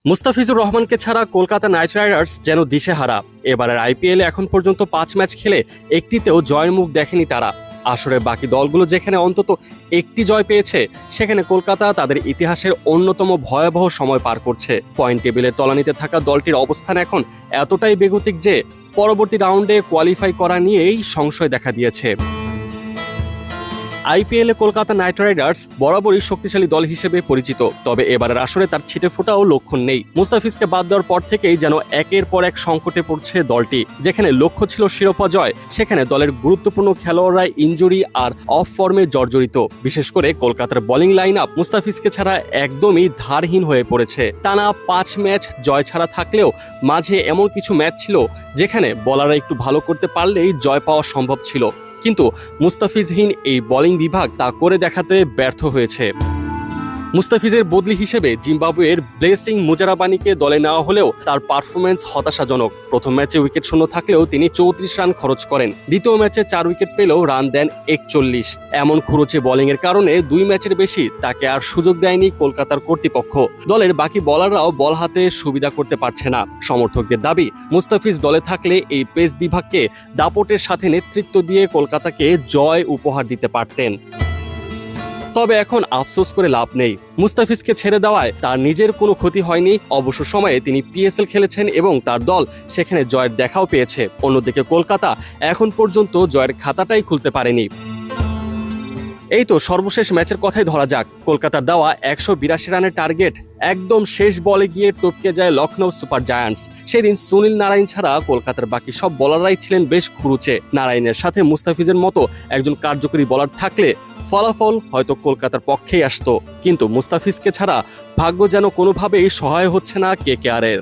মুস্তাফিজুর রহমানকে ছাড়া Kolkata night Riders যেন দিশেহারা। এবারের আইপিএলে এখন পর্যন্ত ৫ ম্যাচ খেলে একটিতেও জয়ের মুখ দেখেনি তারা। আসরের বাকি দলগুলো যেখানে অন্তত একটি জয় পেয়েছে, সেখানে কলকাতা তাদের ইতিহাসের অন্যতম ভয়াবহ সময় পার করছে। পয়েন্ট টেবিলের তলানিতে থাকা দলটির অবস্থান এখন এতটাই বেগতিক যে পরবর্তী রাউন্ডে কোয়ালিফাই করা নিয়েই সংশয় দেখা দিয়েছে। আইপিএলে কলকাতা নাইট রাইডার্স বরাবরই শক্তিশালী দল হিসেবে পরিচিত, তবে এবারের আসরে তার ছিটে ফোটাও লক্ষণ নেই। মুস্তাফিজকে বাদ দেওয়ার পর থেকেই যেন একের পর এক সংকটে পড়ছে দলটি। যেখানে লক্ষ্য ছিল শিরোপা জয়, সেখানে দলের গুরুত্বপূর্ণ খেলোয়াড়রা ইনজুরি আর অফ ফর্মে জর্জরিত। বিশেষ করে কলকাতার বোলিং লাইন আপ মুস্তাফিজকে ছাড়া একদমই ধারহীন হয়ে পড়েছে। টানা ৫ ম্যাচ জয় ছাড়া থাকলেও মাঝে এমন কিছু ম্যাচ ছিল যেখানে বোলাররা একটু ভালো করতে পারলেই জয় পাওয়া সম্ভব ছিল, কিন্তু মুস্তাফিজহীন এই বোলিং বিভাগ তা করে দেখাতে ব্যর্থ হয়েছে। মুস্তাফিজের বদলি হিসেবে জিম্বাবুয়ের ব্লেসিং মুজারাবানিকে দলে নেওয়া হলেও তার পারফরমেন্স হতাশাজনক। প্রথম ম্যাচে উইকেট শূন্য থাকলেও তিনি ৩৪ রান খরচ করেন। দ্বিতীয় ম্যাচে ৪ উইকেট পেলেও রান দেন ৪১। এমন খুরুচে বোলিংয়ের কারণে ২ ম্যাচের বেশি তাকে আর সুযোগ দেয়নি কলকাতার কর্তৃপক্ষ। দলের বাকি বোলাররাও বল হাতে সুবিধা করতে পারছে না। সমর্থকদের দাবি, মুস্তাফিজ দলে থাকলে এই পেস বিভাগকে দাপটের সাথে নেতৃত্ব দিয়ে কলকাতাকে জয় উপহার দিতে পারতেন। তবে এখন আফসোস করে লাভ নেই। মুস্তাফিজকে ছেড়ে দেওয়ায় তার নিজের কোনো ক্ষতি হয়নি। অবসর সময়ে তিনি পিএসএল খেলেছেন এবং তার দল সেখানে জয়ের দেখাও পেয়েছে। অন্যদিকে কলকাতা এখন পর্যন্ত জয়ের খাতাটাই খুলতে পারেনি। এই তো সর্বশেষ ম্যাচের কথাই ধরা যাক। কলকাতার দেওয়া ১৮২ রানের টার্গেট একদম শেষ বলে গিয়ে টপকে যায় লখনৌ সুপার জায়ান্টস। সেদিন সুনীল নারাইন ছাড়া কলকাতার বাকি সব বোলাররাই ছিলেন বেশ খুরুচে। নারাইনের সাথে মুস্তাফিজের মতো একজন কার্যকরী বোলার থাকলে ফলাফল হয়তো কলকাতার পক্ষেই আসতো, কিন্তু মুস্তাফিজকে ছাড়া ভাগ্য যেন কোনোভাবেই সহায় হচ্ছে না কেকেআরের।